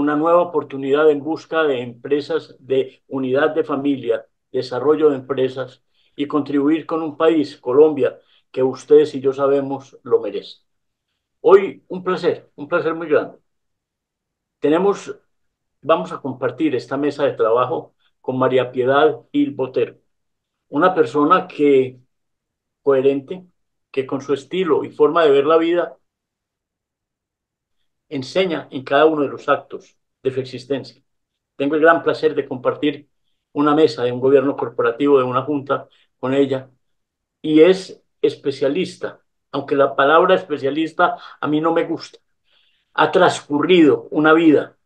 una nueva oportunidad en busca de empresas de unidad de familia, desarrollo de empresas y contribuir con un país, Colombia, que ustedes y yo sabemos lo merece. Hoy un placer muy grande. Tenemos, vamos a compartir esta mesa de trabajo con María Piedad Gil Botero, una persona que coherente, que con su estilo y forma de ver la vida enseña en cada uno de los actos de su existencia. Tengo el gran placer de compartir una mesa de un gobierno corporativo, de una junta con ella, y es especialista, aunque la palabra especialista a mí no me gusta. Ha transcurrido una vida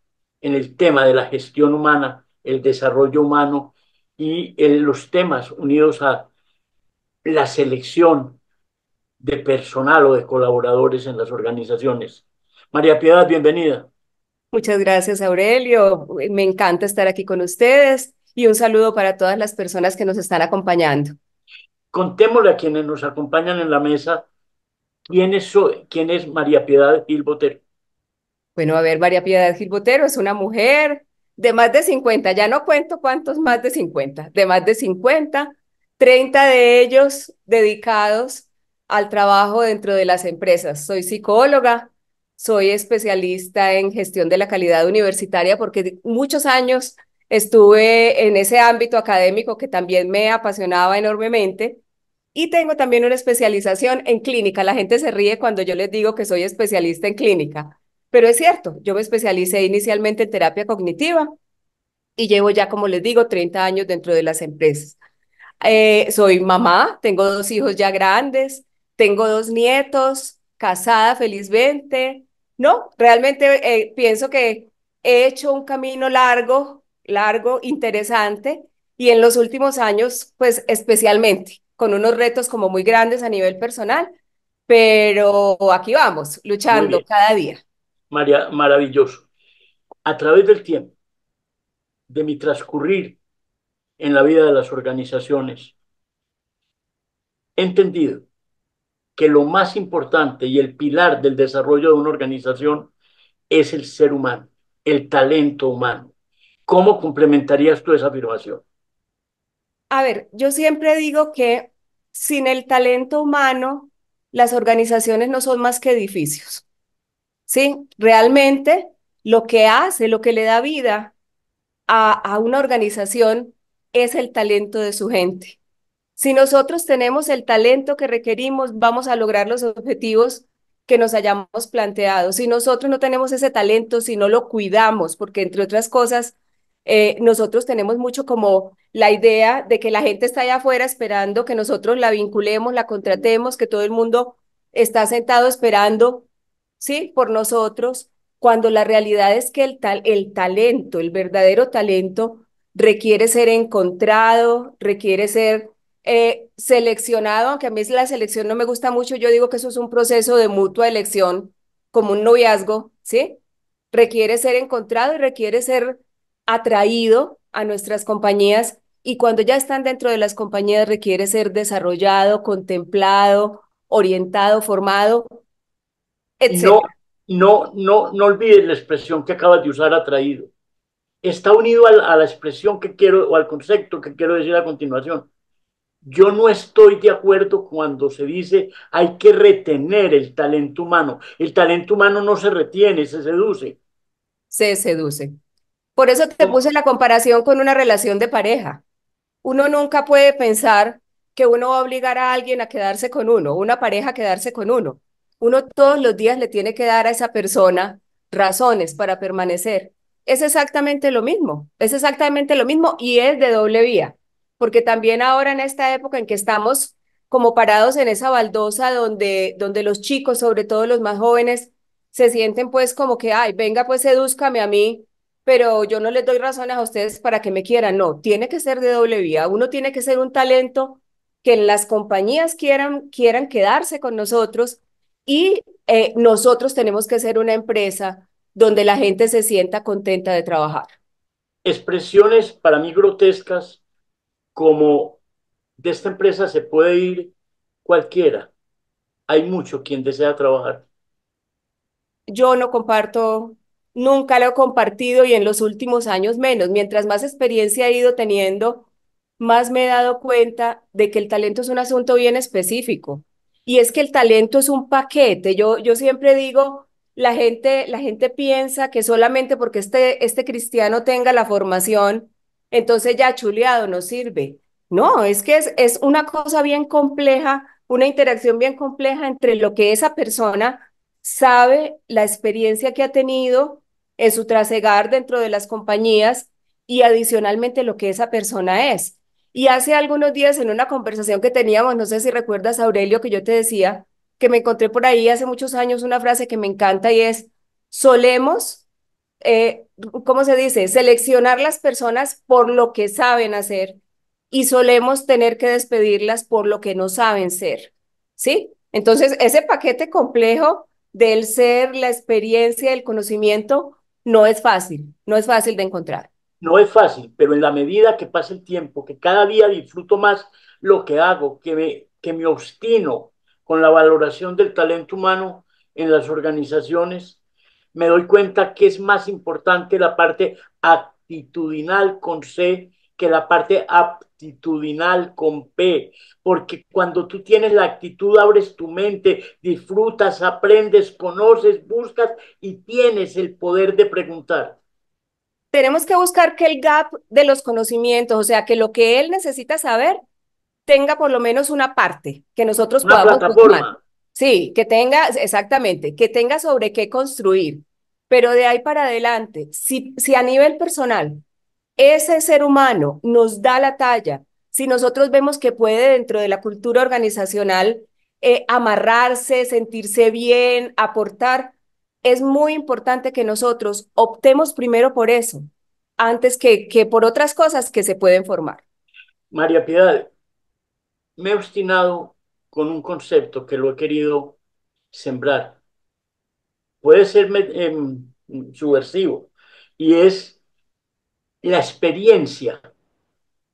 en el tema de la gestión humana, el desarrollo humano y en los temas unidos a la selección de personal o de colaboradores en las organizaciones. María Piedad, bienvenida. Muchas gracias, Aurelio. Me encanta estar aquí con ustedes y un saludo para todas las personas que nos están acompañando. Contémosle a quienes nos acompañan en la mesa quién es María Piedad Gil Botero. Bueno, a ver, María Piedad Gil Botero es una mujer de más de 50. Ya no cuento cuántos más de 50. De más de 50, 30 de ellos dedicados al trabajo dentro de las empresas. Soy psicóloga, soy especialista en gestión de la calidad universitaria porque muchos años estuve en ese ámbito académico que también me apasionaba enormemente. Y tengo también una especialización en clínica. La gente se ríe cuando yo les digo que soy especialista en clínica, pero es cierto, yo me especialicé inicialmente en terapia cognitiva y llevo ya, como les digo, 30 años dentro de las empresas. Soy mamá, tengo dos hijos ya grandes, tengo dos nietos, casada felizmente. No, realmente pienso que he hecho un camino largo, largo, interesante, y en los últimos años, pues especialmente, con unos retos como muy grandes a nivel personal, pero aquí vamos, Muy luchando bien, cada día. María, maravilloso. A través del tiempo, de mi transcurrir en la vida de las organizaciones, he entendido que lo más importante y el pilar del desarrollo de una organización es el ser humano, el talento humano. ¿Cómo complementarías tú esa afirmación? A ver, yo siempre digo que sin el talento humano, las organizaciones no son más que edificios. ¿Sí? Realmente lo que hace, lo que le da vida a una organización es el talento de su gente. Si nosotros tenemos el talento que requerimos, vamos a lograr los objetivos que nos hayamos planteado. Si nosotros no tenemos ese talento, si no lo cuidamos, porque entre otras cosas, nosotros tenemos mucho como la idea de que la gente está allá afuera esperando que nosotros la vinculemos, la contratemos, que todo el mundo está sentado esperando, ¿sí? Por nosotros, cuando la realidad es que el talento, el verdadero talento, requiere ser encontrado, requiere ser seleccionado, aunque a mí la selección no me gusta mucho, yo digo que eso es un proceso de mutua elección, como un noviazgo, ¿sí? Requiere ser encontrado y requiere ser atraído a nuestras compañías y cuando ya están dentro de las compañías requiere ser desarrollado, contemplado, orientado, formado, Y no, etcétera. no olvides la expresión que acabas de usar, atraído. Está unido a la expresión que quiero o al concepto que quiero decir a continuación. Yo no estoy de acuerdo cuando se dice hay que retener el talento humano. El talento humano no se retiene, se seduce. Se seduce. Por eso te ¿Cómo? puse la comparación con una relación de pareja. Uno nunca puede pensar que uno va a obligar a alguien a quedarse con uno, una pareja a quedarse con uno. Uno todos los días le tiene que dar a esa persona razones para permanecer. Es exactamente lo mismo, es exactamente lo mismo y es de doble vía, porque también ahora en esta época en que estamos como parados en esa baldosa donde los chicos, sobre todo los más jóvenes, se sienten pues como que, ay, venga pues sedúzcame a mí, pero yo no les doy razones a ustedes para que me quieran. No, tiene que ser de doble vía. Uno tiene que ser un talento que las compañías quieran quedarse con nosotros y nosotros tenemos que ser una empresa donde la gente se sienta contenta de trabajar. Expresiones para mí grotescas como de esta empresa se puede ir cualquiera. Hay mucho quien desea trabajar. Yo no comparto nunca lo he compartido y en los últimos años menos. Mientras más experiencia he ido teniendo, más me he dado cuenta de que el talento es un asunto bien específico. Y es que el talento es un paquete. Yo siempre digo, la gente piensa que solamente porque este cristiano tenga la formación, entonces ya chuleado no sirve. No, es que es una cosa bien compleja, una interacción bien compleja entre lo que esa persona sabe, la experiencia que ha tenido en su trasegar dentro de las compañías y adicionalmente lo que esa persona es. Y hace algunos días en una conversación que teníamos, no sé si recuerdas, Aurelio, que yo te decía que me encontré por ahí hace muchos años una frase que me encanta y es, solemos, ¿cómo se dice? Seleccionar las personas por lo que saben hacer y solemos tener que despedirlas por lo que no saben ser, ¿sí? Entonces, ese paquete complejo del ser, la experiencia, el conocimiento, no es fácil de encontrar. No es fácil, pero en la medida que pasa el tiempo, que cada día disfruto más lo que hago, que me obstino con la valoración del talento humano en las organizaciones, me doy cuenta que es más importante la parte actitudinal con C que la parte aptitudinal con P, porque cuando tú tienes la actitud, abres tu mente, disfrutas, aprendes, conoces, buscas y tienes el poder de preguntar. Tenemos que buscar que el gap de los conocimientos, o sea, que lo que él necesita saber tenga por lo menos una parte que nosotros Una podamos plasmar. plataforma. Sí, que tenga, exactamente, que tenga sobre qué construir. Pero de ahí para adelante, si a nivel personal ese ser humano nos da la talla, si nosotros vemos que puede dentro de la cultura organizacional amarrarse, sentirse bien, aportar, es muy importante que nosotros optemos primero por eso, antes que por otras cosas que se pueden formar. María Piedad, me he obstinado con un concepto que lo he querido sembrar. Puede ser subversivo y es la experiencia.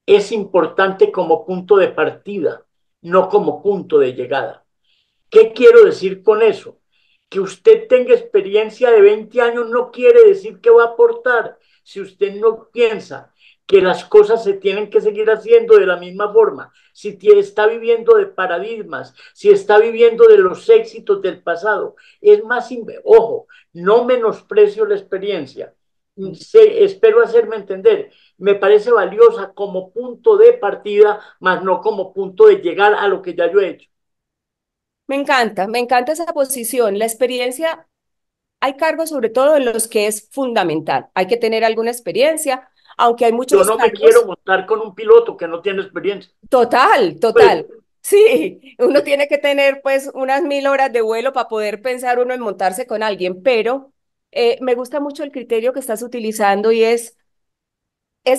Es importante como punto de partida, no como punto de llegada. ¿Qué quiero decir con eso? Que usted tenga experiencia de 20 años no quiere decir que va a aportar. Si usted no piensa que las cosas se tienen que seguir haciendo de la misma forma, si está viviendo de paradigmas, si está viviendo de los éxitos del pasado, es más, ojo, no menosprecio la experiencia. Espero hacerme entender. Me parece valiosa como punto de partida, más no como punto de llegar a lo que ya yo he hecho. Me encanta esa posición. La experiencia, hay cargos sobre todo en los que es fundamental. Hay que tener alguna experiencia, aunque hay Yo muchos no me quiero cargos. montar con un piloto que no tiene experiencia. Total, Pues, total. Sí, uno tiene que tener pues unas 1000 horas de vuelo para poder pensar uno en montarse con alguien, pero me gusta mucho el criterio que estás utilizando y es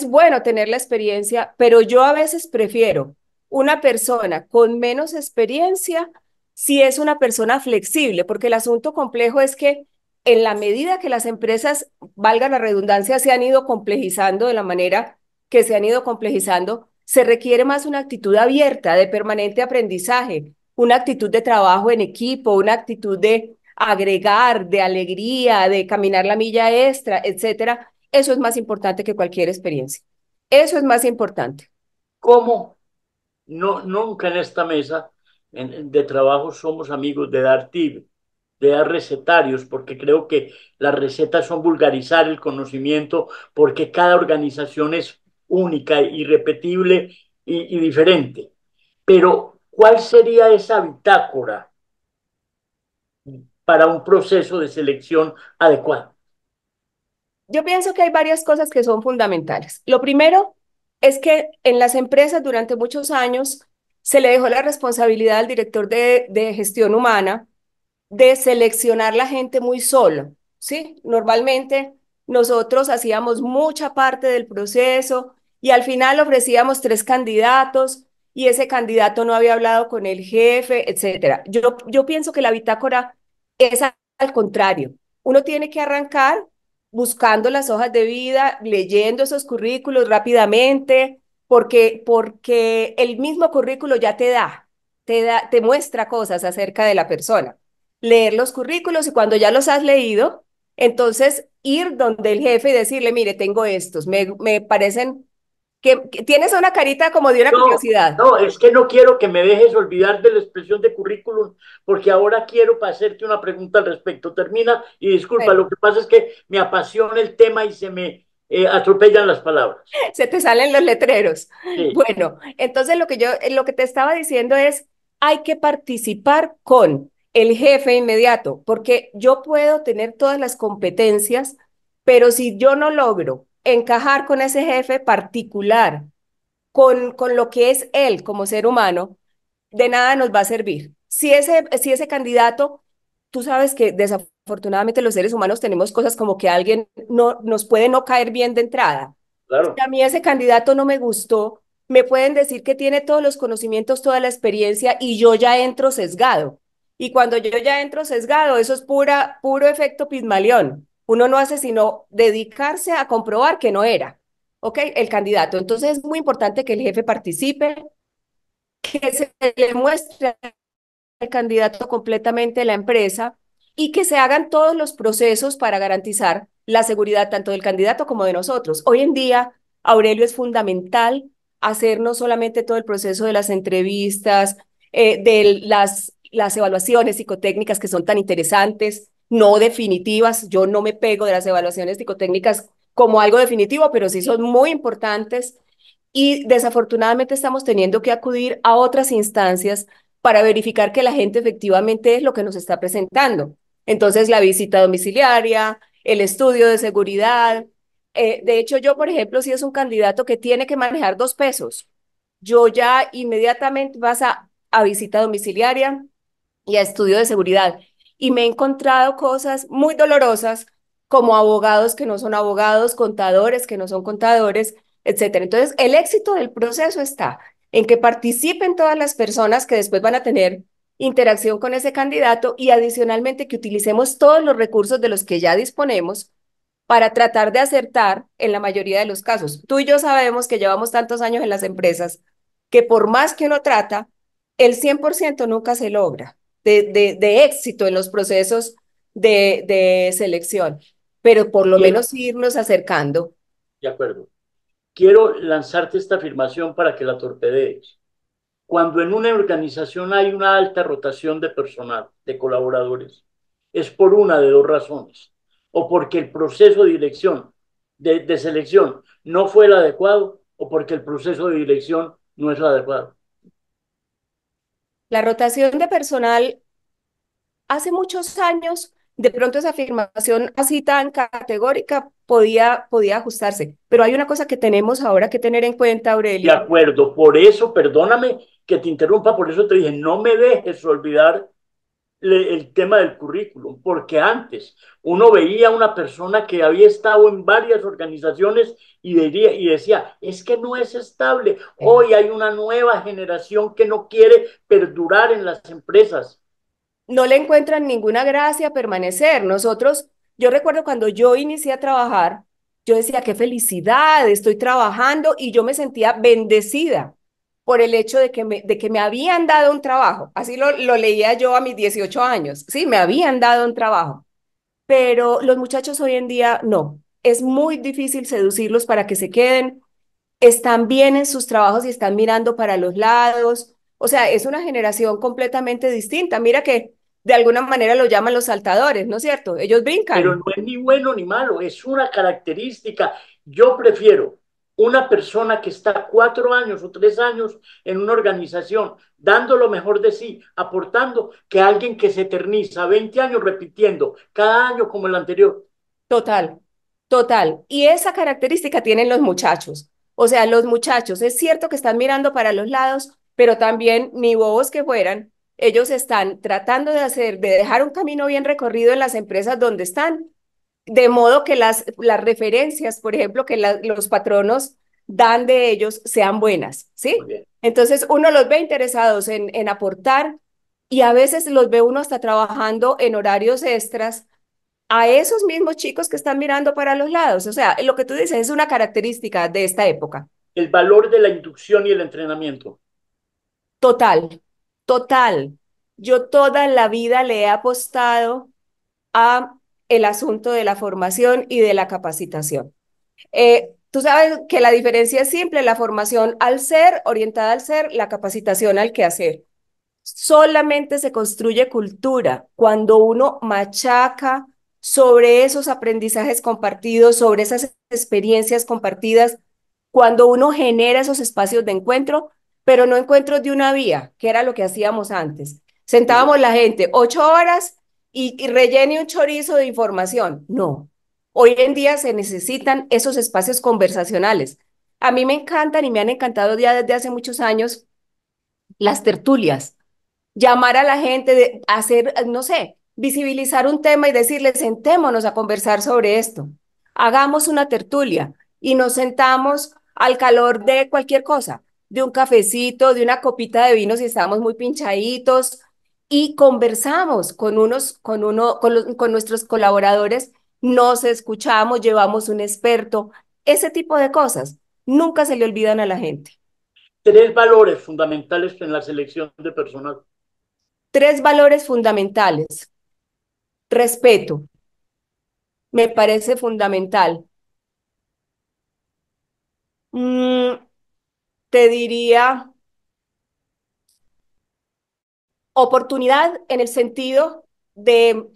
bueno tener la experiencia, pero yo a veces prefiero una persona con menos experiencia si es una persona flexible, porque el asunto complejo es que en la medida que las empresas, valga la redundancia, se han ido complejizando de la manera que se han ido complejizando, se requiere más una actitud abierta de permanente aprendizaje, una actitud de trabajo en equipo, una actitud de agregar, de alegría, de caminar la milla extra, etcétera. Eso es más importante que cualquier experiencia. Eso es más importante. ¿cómo? No, nunca en esta mesa de trabajo somos amigos de dar tips, de dar recetarios, porque creo que las recetas son vulgarizar el conocimiento, porque cada organización es única, irrepetible y diferente. Pero, ¿cuál sería esa bitácora para un proceso de selección adecuado? Yo pienso que hay varias cosas que son fundamentales. Lo primero es que en las empresas durante muchos años se le dejó la responsabilidad al director de gestión humana de seleccionar la gente muy solo, ¿sí? Normalmente nosotros hacíamos mucha parte del proceso y al final ofrecíamos 3 candidatos y ese candidato no había hablado con el jefe, etcétera. Yo pienso que la bitácora es al contrario. Uno tiene que arrancar buscando las hojas de vida, leyendo esos currículos rápidamente, porque el mismo currículo ya te muestra cosas acerca de la persona. Leer los currículos y cuando ya los has leído, Entonces, ir donde el jefe y decirle, mire, tengo estos, me parecen que tienes una carita como de una No, curiosidad. no, es que no quiero que me dejes olvidar de la expresión de currículum, porque ahora quiero hacerte una pregunta al respecto. Termina y disculpa, Bueno, lo que pasa es que me apasiona el tema y se me atropellan las palabras. se te salen los letreros. Sí, Bueno, entonces lo que te estaba diciendo es, hay que participar con el jefe inmediato, porque yo puedo tener todas las competencias, pero si yo no logro encajar con ese jefe particular, con lo que es él como ser humano, de nada nos va a servir. Si ese candidato, tú sabes que desafortunadamente los seres humanos tenemos cosas como que alguien no, nos puede no caer bien de entrada. Si claro. a mí ese candidato no me gustó, me pueden decir que tiene todos los conocimientos, toda la experiencia y yo ya entro sesgado. Y cuando yo ya entro sesgado, eso es puro efecto Pigmalión. Uno no hace sino dedicarse a comprobar que no era, ¿ok? El candidato. Entonces es muy importante que el jefe participe, que se le muestre al candidato completamente la empresa y que se hagan todos los procesos para garantizar la seguridad tanto del candidato como de nosotros. Hoy en día, Aurelio, es fundamental hacer no solamente todo el proceso de las entrevistas, de las evaluaciones psicotécnicas que son tan interesantes, no definitivas. Yo no me pego de las evaluaciones psicotécnicas como algo definitivo, pero sí son muy importantes y desafortunadamente estamos teniendo que acudir a otras instancias para verificar que la gente efectivamente es lo que nos está presentando. Entonces, la visita domiciliaria, el estudio de seguridad. De hecho, yo, por ejemplo, si es un candidato que tiene que manejar dos pesos, yo ya inmediatamente vas a visita domiciliaria y a estudio de seguridad. Y me he encontrado cosas muy dolorosas como abogados que no son abogados, contadores que no son contadores, etcétera. Entonces, el éxito del proceso está en que participen todas las personas que después van a tener interacción con ese candidato y adicionalmente que utilicemos todos los recursos de los que ya disponemos para tratar de acertar en la mayoría de los casos. Tú y yo sabemos que llevamos tantos años en las empresas que por más que uno trata, el 100% nunca se logra de éxito en los procesos de selección, pero por lo Quiero, menos irnos acercando. de acuerdo. Quiero lanzarte esta afirmación para que la torpedees. Cuando en una organización hay una alta rotación de personal, de colaboradores, es por una de dos razones. O porque el proceso de dirección, de selección, no fue el adecuado, o porque el proceso de dirección no es el adecuado. La rotación de personal hace muchos años, de pronto esa afirmación así tan categórica podía ajustarse, pero hay una cosa que tenemos ahora que tener en cuenta, De Aurelio. acuerdo, por eso, perdóname que te interrumpa, por eso te dije, no me dejes olvidar el tema del currículum, porque antes uno veía a una persona que había estado en varias organizaciones y decía, es que no es estable. Hoy hay una nueva generación que no quiere perdurar en las empresas. No le encuentran ninguna gracia a permanecer. Yo recuerdo cuando yo inicié a trabajar, yo decía, qué felicidad, estoy trabajando y yo me sentía bendecida por el hecho de que me habían dado un trabajo. Así lo leía yo a mis 18 años. Sí, me habían dado un trabajo. Pero los muchachos hoy en día no. Es muy difícil seducirlos para que se queden. Están bien en sus trabajos y están mirando para los lados. O sea, es una generación completamente distinta. Mira que de alguna manera lo llaman los saltadores, ¿no es cierto? Ellos Pero brincan. no es ni bueno ni malo, es una característica. Yo prefiero una persona que está 4 años o 3 años en una organización, dando lo mejor de sí, aportando, que alguien que se eterniza 20 años repitiendo cada año como el anterior. Total, total. Y esa característica tienen los muchachos. O sea, los muchachos, es cierto que están mirando para los lados, pero también, ni bobos que fueran, ellos están tratando de dejar un camino bien recorrido en las empresas donde están, de modo que las referencias, por ejemplo, que los patronos dan de ellos sean buenas, Muy ¿sí? bien. Entonces uno los ve interesados en aportar y a veces los ve uno hasta trabajando en horarios extras a esos mismos chicos que están mirando para los lados. O sea, lo que tú dices es una característica de esta época. El valor de la inducción y el entrenamiento. Total, total. Yo toda la vida le he apostado a el asunto de la formación y de la capacitación. Tú sabes que la diferencia es simple, la formación al ser, orientada al ser, la capacitación al quehacer. Solamente se construye cultura cuando uno machaca sobre esos aprendizajes compartidos, sobre esas experiencias compartidas, cuando uno genera esos espacios de encuentro, pero no encuentros de una vía, que era lo que hacíamos antes. Sí. Sentábamos la gente 8 horas y rellene un chorizo de información. No, hoy en día se necesitan esos espacios conversacionales. A mí me encantan y me han encantado ya desde hace muchos años las tertulias, llamar a la gente, hacer, no sé, visibilizar un tema y decirle, sentémonos a conversar sobre esto. Hagamos una tertulia y nos sentamos al calor de cualquier cosa, de un cafecito, de una copita de vino si estamos muy pinchaditos y conversamos con nuestros colaboradores, nos escuchamos, llevamos un experto, ese tipo de cosas. Nunca se le olvidan a la gente. Tres valores fundamentales en la selección de personal. Tres valores fundamentales. Respeto, me parece fundamental. Mm, te diría oportunidad en el sentido de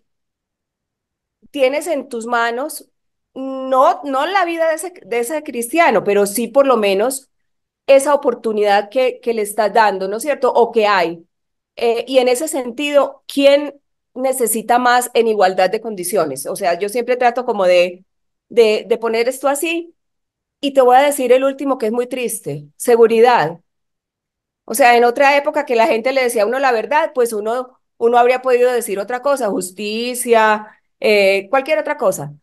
tienes en tus manos, no la vida de ese cristiano, pero sí por lo menos esa oportunidad que le estás dando, ¿no es cierto? O que hay. Y en ese sentido, ¿quién necesita más en igualdad de condiciones? O sea, yo siempre trato como de poner esto así. Y te voy a decir el último que es muy triste, seguridad. O sea, en otra época que la gente le decía a uno la verdad, pues uno habría podido decir otra cosa, justicia, cualquier otra cosa.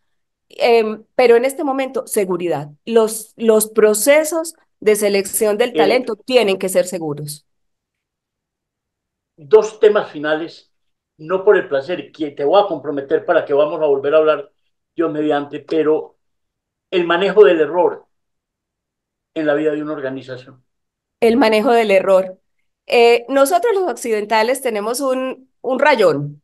Pero en este momento, seguridad. Los procesos de selección del Eh, talento tienen que ser seguros. Dos temas finales, no por el placer, que te voy a comprometer para que vamos a volver a hablar yo mediante, pero el manejo del error en la vida de una organización. El manejo del error. Nosotros los occidentales tenemos un rayón.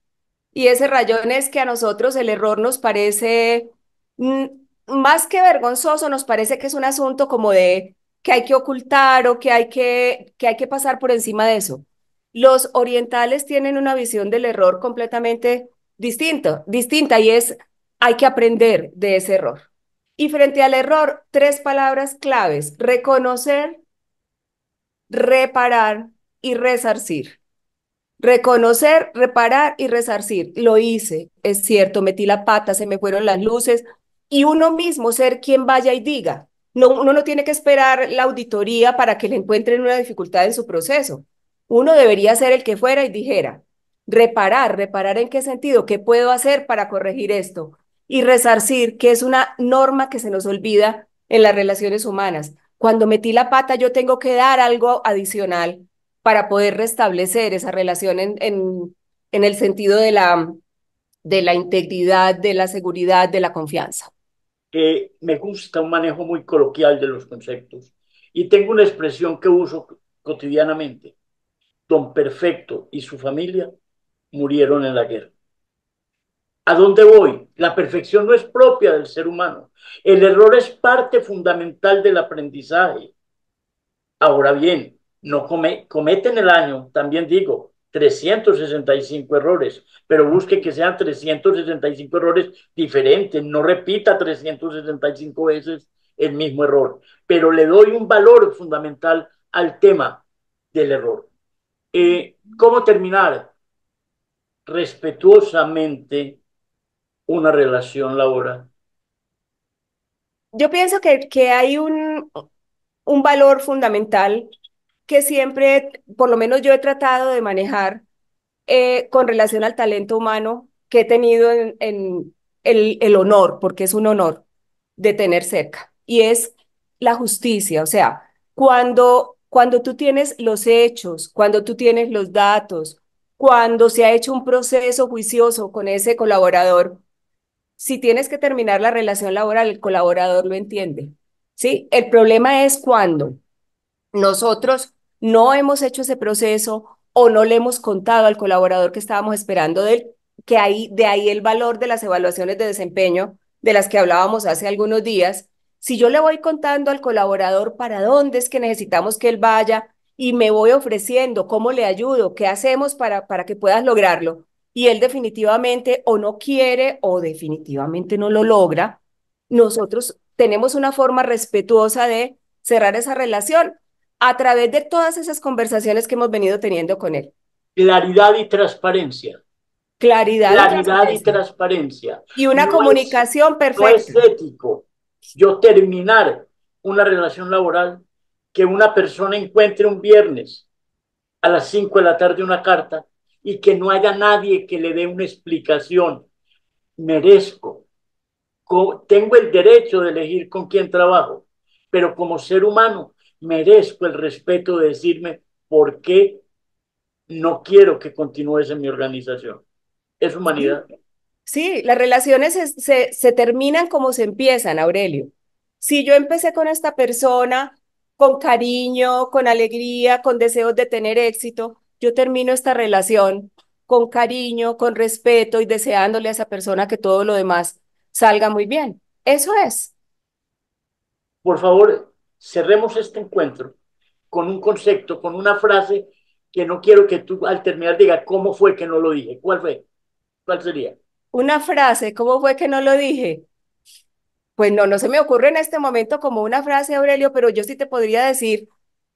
Y ese rayón es que a nosotros el error nos parece, mm, más que vergonzoso, nos parece que es un asunto como de que hay que ocultar o que hay que pasar por encima de eso. Los orientales tienen una visión del error completamente distinta y es hay que aprender de ese error. Y frente al error, tres palabras claves: reconocer, reparar y resarcir. Reconocer, reparar y resarcir. Lo hice, es cierto, metí la pata, se me fueron las luces y uno mismo ser quien vaya y diga. No, uno no tiene que esperar la auditoría para que le encuentren una dificultad en su proceso. Uno debería ser el que fuera y dijera, reparar en qué sentido, qué puedo hacer para corregir esto y resarcir, que es una norma que se nos olvida en las relaciones humanas. Cuando metí la pata, yo tengo que dar algo adicional para poder restablecer esa relación en el sentido de la integridad, de la seguridad, de la confianza. Me gusta un manejo muy coloquial de los conceptos y tengo una expresión que uso cotidianamente. Don Perfecto y su familia murieron en la guerra. ¿A dónde voy? La perfección no es propia del ser humano. El error es parte fundamental del aprendizaje. Ahora bien, no cometen el año, también digo, 365 errores, pero busque que sean 365 errores diferentes, no repita 365 veces el mismo error, pero le doy un valor fundamental al tema del error. ¿Cómo terminar respetuosamente una relación laboral? Yo pienso que hay un valor fundamental que siempre, por lo menos yo he tratado de manejar con relación al talento humano que he tenido en el honor, porque es un honor de tener cerca, y es la justicia. O sea, cuando tú tienes los hechos, cuando tú tienes los datos, cuando se ha hecho un proceso juicioso con ese colaborador, si tienes que terminar la relación laboral, el colaborador lo entiende. ¿Sí? El problema es cuando nosotros no hemos hecho ese proceso o no le hemos contado al colaborador que estábamos esperando de él que de ahí el valor de las evaluaciones de desempeño de las que hablábamos hace algunos días. Si yo le voy contando al colaborador para dónde es que necesitamos que él vaya y me voy ofreciendo cómo le ayudo, qué hacemos para que puedas lograrlo, y él definitivamente o no quiere o definitivamente no lo logra, nosotros tenemos una forma respetuosa de cerrar esa relación a través de todas esas conversaciones que hemos venido teniendo con él. Claridad y transparencia. Claridad y Claridad y transparencia. transparencia. Y una No es, comunicación no es perfecta. ético yo terminar una relación laboral, que una persona encuentre un viernes a las 5 de la tarde una carta y que no haya nadie que le dé una explicación. Merezco, tengo el derecho de elegir con quién trabajo, pero como ser humano merezco el respeto de decirme por qué no quiero que continúes en mi organización. Es Sí, humanidad. sí, las relaciones se terminan como se empiezan, Aurelio. Si yo empecé con esta persona con cariño, con alegría, con deseos de tener éxito, yo termino esta relación con cariño, con respeto y deseándole a esa persona que todo lo demás salga muy bien. Eso es. Por favor, cerremos este encuentro con un concepto, con una frase que no quiero que tú al terminar digas cómo fue que no lo dije. ¿Cuál fue? ¿Cuál sería? Una frase, ¿cómo fue que no lo dije? Pues no, no se me ocurre en este momento como una frase, Aurelio, pero yo sí te podría decir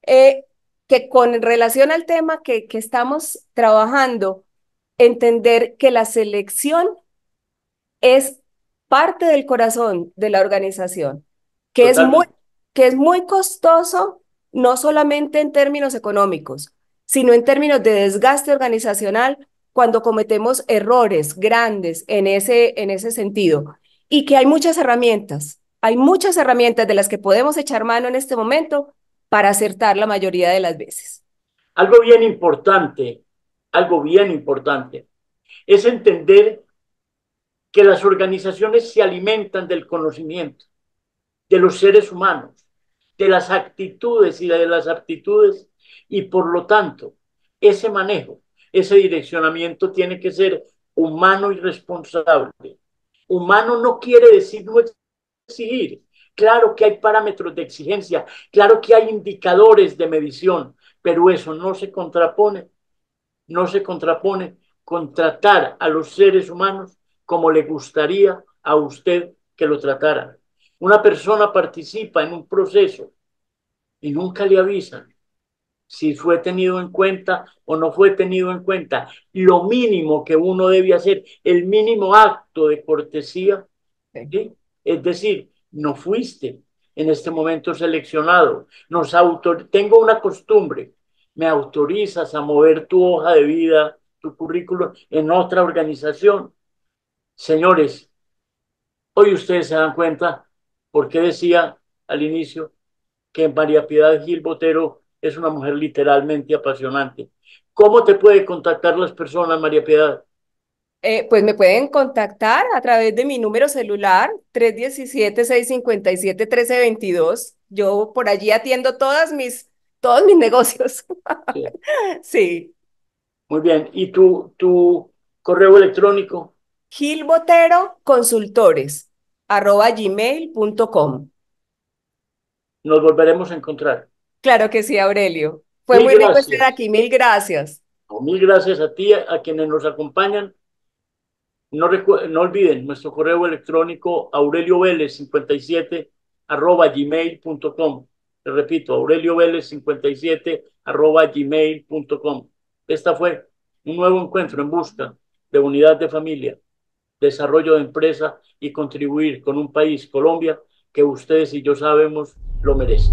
eh, que con relación al tema que estamos trabajando, entender que la selección es parte del corazón de la organización, que es muy, Totalmente. que es muy costoso, no solamente en términos económicos, sino en términos de desgaste organizacional cuando cometemos errores grandes en ese sentido. Y que hay muchas herramientas de las que podemos echar mano en este momento para acertar la mayoría de las veces. Algo bien importante, algo bien importante, es entender que las organizaciones se alimentan del conocimiento de los seres humanos, de las actitudes y de las aptitudes, y por lo tanto, ese manejo, ese direccionamiento tiene que ser humano y responsable. Humano no quiere decir no exigir. Claro que hay parámetros de exigencia, claro que hay indicadores de medición, pero eso no se contrapone con tratar a los seres humanos como le gustaría a usted que lo tratara. Una persona participa en un proceso y nunca le avisan si fue tenido en cuenta o no fue tenido en cuenta. Lo mínimo que uno debe hacer, el mínimo acto de cortesía, Sí. ¿sí? Es decir, no fuiste en este momento seleccionado. Tengo una costumbre, me autorizas a mover tu hoja de vida, tu currículum en otra organización. Señores, hoy ustedes se dan cuenta por qué decía al inicio que María Piedad Gil Botero es una mujer literalmente apasionante. ¿Cómo te puede contactar las personas, María Piedad? Pues me pueden contactar a través de mi número celular 317-657-1322. Yo por allí atiendo todos mis negocios. Sí. Sí. Muy bien. ¿Y tu correo electrónico? gilboteroconsultores@gmail.com. Nos volveremos a encontrar. Claro que sí, Aurelio. Fue Mil muy rico estar gracias. aquí. Mil gracias. Mil gracias a ti, a quienes nos acompañan. No olviden nuestro correo electrónico Aurelio Vélez 57 @gmail.com. Te repito, Aurelio Vélez 57 @gmail.com. Esta fue un nuevo encuentro en busca de unidad de familia, desarrollo de empresa y contribuir con un país, Colombia, que ustedes y yo sabemos lo merece.